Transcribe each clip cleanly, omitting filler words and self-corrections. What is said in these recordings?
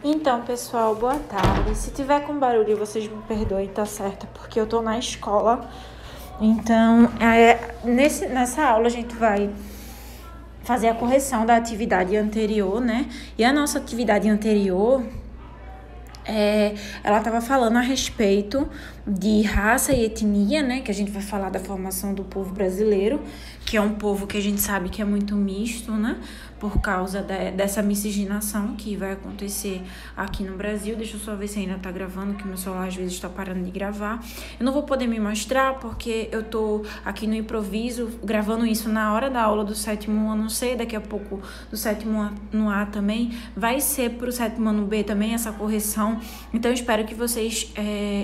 Então, pessoal, boa tarde. Se tiver com barulho, vocês me perdoem, tá certo? Porque eu tô na escola. Então, nessa aula a gente vai fazer a correção da atividade anterior, né? E a nossa atividade anterior, ela estava falando a respeito de raça e etnia, né? Que a gente vai falar da formação do povo brasileiro, que é um povo que a gente sabe que é muito misto, né? Por causa dessa miscigenação que vai acontecer aqui no Brasil. Deixa eu só ver se ainda tá gravando, que meu celular às vezes está parando de gravar. Eu não vou poder me mostrar porque eu tô aqui no improviso, gravando isso na hora da aula do 7º ano C, daqui a pouco do 7º ano A também. Vai ser pro 7º ano B também essa correção, então eu espero que vocês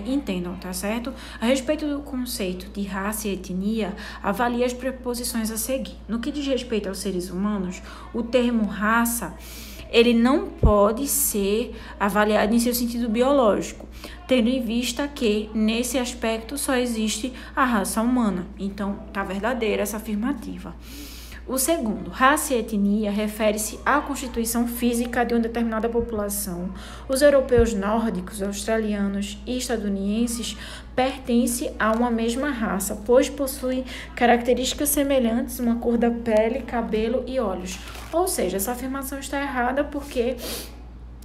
entendam, tá certo? A respeito do conceito de raça e etnia, avalie as preposições a seguir. No que diz respeito aos seres humanos, o termo raça, ele não pode ser avaliado em seu sentido biológico, tendo em vista que, nesse aspecto, só existe a raça humana. Então, tá verdadeira essa afirmativa. O segundo, raça e etnia, refere-se à constituição física de uma determinada população. Os europeus nórdicos, australianos e estadunidenses pertencem a uma mesma raça, pois possuem características semelhantes, uma cor da pele, cabelo e olhos. Ou seja, essa afirmação está errada porque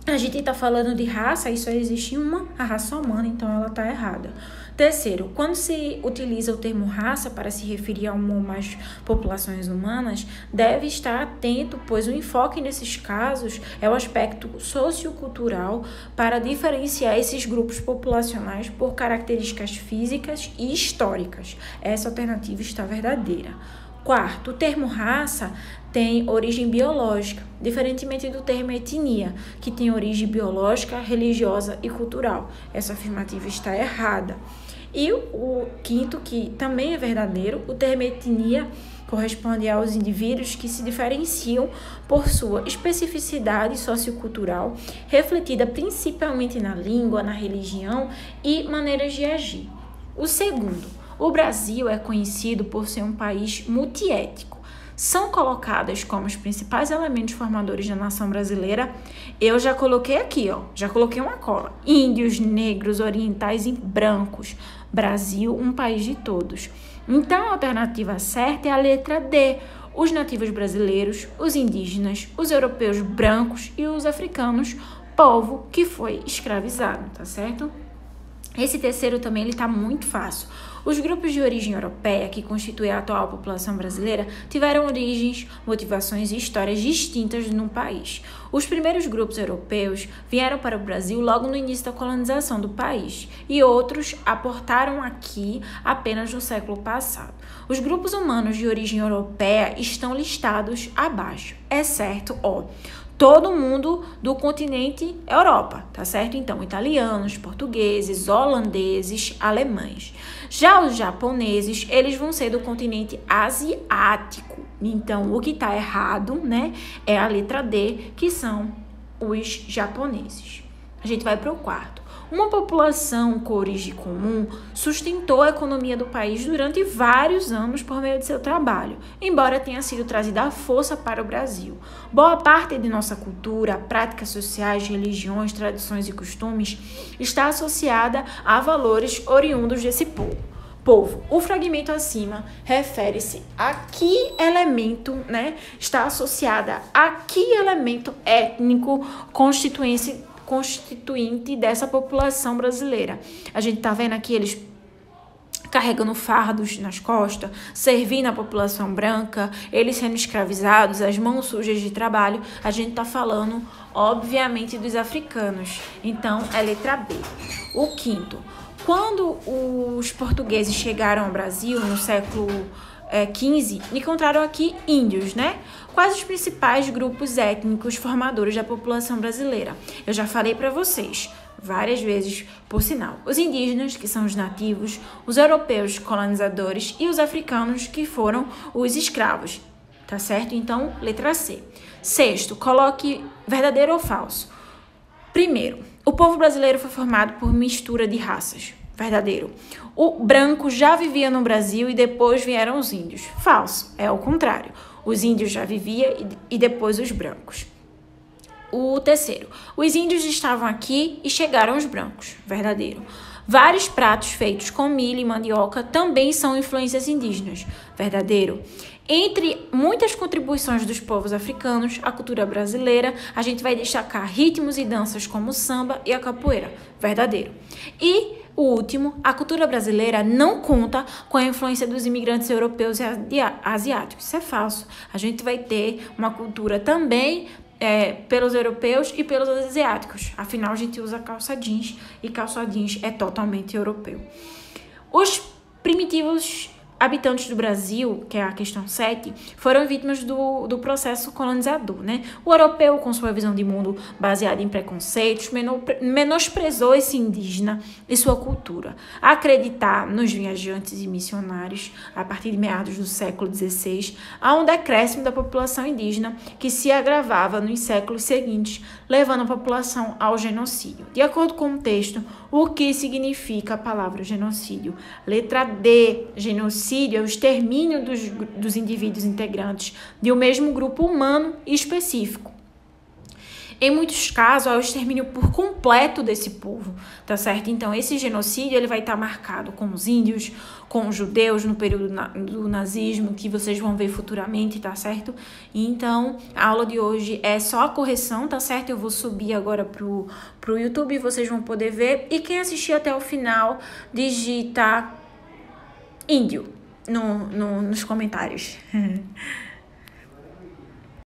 a gente está falando de raça e só existe a raça humana, então ela está errada. Terceiro, quando se utiliza o termo raça para se referir a uma ou mais populações humanas, deve estar atento, pois o enfoque nesses casos é o aspecto sociocultural para diferenciar esses grupos populacionais por características físicas e históricas. Essa alternativa está verdadeira. Quarto, o termo raça tem origem biológica, diferentemente do termo etnia, que tem origem biológica, religiosa e cultural. Essa afirmativa está errada. E o quinto, que também é verdadeiro, o termo etnia corresponde aos indivíduos que se diferenciam por sua especificidade sociocultural, refletida principalmente na língua, na religião e maneiras de agir. O segundo, o Brasil é conhecido por ser um país multiétnico. São colocadas como os principais elementos formadores da nação brasileira. Eu já coloquei aqui, já coloquei uma cola. Índios, negros, orientais e brancos. Brasil, um país de todos. Então, a alternativa certa é a letra D. Os nativos brasileiros, os indígenas, os europeus brancos e os africanos, povo que foi escravizado, tá certo? Esse terceiro também ele está muito fácil. Os grupos de origem europeia, que constituem a atual população brasileira, tiveram origens, motivações e histórias distintas no país. Os primeiros grupos europeus vieram para o Brasil logo no início da colonização do país, e outros aportaram aqui apenas no século passado. Os grupos humanos de origem europeia estão listados abaixo, exceto todo mundo do continente Europa, tá certo? Então, italianos, portugueses, holandeses, alemães. Já os japoneses, eles vão ser do continente asiático. Então, o que está errado, né, é a letra D, que são os japoneses. A gente vai para o quarto. Uma população com origem comum sustentou a economia do país durante vários anos por meio de seu trabalho, embora tenha sido trazida à força para o Brasil. Boa parte de nossa cultura, práticas sociais, religiões, tradições e costumes está associada a valores oriundos desse povo. O fragmento acima refere-se a que elemento, né, está associada a que elemento étnico constituinte dessa população brasileira. A gente tá vendo aqui eles carregando fardos nas costas, servindo a população branca, eles sendo escravizados, as mãos sujas de trabalho. A gente tá falando, obviamente, dos africanos. Então, é letra B. O quinto, quando os portugueses chegaram ao Brasil no século XV, encontraram aqui índios, né? Quais os principais grupos étnicos formadores da população brasileira? Eu já falei para vocês várias vezes, por sinal. Os indígenas, que são os nativos, os europeus colonizadores e os africanos, que foram os escravos, tá certo? Então, letra C. Sexto, coloque verdadeiro ou falso. Primeiro, o povo brasileiro foi formado por mistura de raças. Verdadeiro. O branco já vivia no Brasil e depois vieram os índios. Falso. É o contrário. Os índios já viviam e depois os brancos. O terceiro, os índios estavam aqui e chegaram os brancos. Verdadeiro. Vários pratos feitos com milho e mandioca também são influências indígenas. Verdadeiro. Entre muitas contribuições dos povos africanos à cultura brasileira, a gente vai destacar ritmos e danças como o samba e a capoeira. Verdadeiro. E o último, a cultura brasileira não conta com a influência dos imigrantes europeus e asiáticos. Isso é falso. A gente vai ter uma cultura também pelos europeus e pelos asiáticos. Afinal, a gente usa calça jeans e calça jeans é totalmente europeu. Os primitivos habitantes do Brasil, que é a questão 7, foram vítimas do processo colonizador, né? O europeu, com sua visão de mundo baseada em preconceitos, menosprezou esse indígena e sua cultura. Acreditar nos viajantes e missionários, a partir de meados do século XVI, há um decréscimo da população indígena que se agravava nos séculos seguintes, levando a população ao genocídio. De acordo com o texto, o que significa a palavra genocídio? Letra D, genocídio é o extermínio dos indivíduos integrantes de um mesmo grupo humano específico. Em muitos casos, é o extermínio por completo desse povo, tá certo? Então, esse genocídio ele vai estar marcado com os índios, com os judeus no período do nazismo, que vocês vão ver futuramente, tá certo? Então, a aula de hoje é só a correção, tá certo? Eu vou subir agora pro YouTube e vocês vão poder ver. E quem assistir até o final, digita índio nos comentários.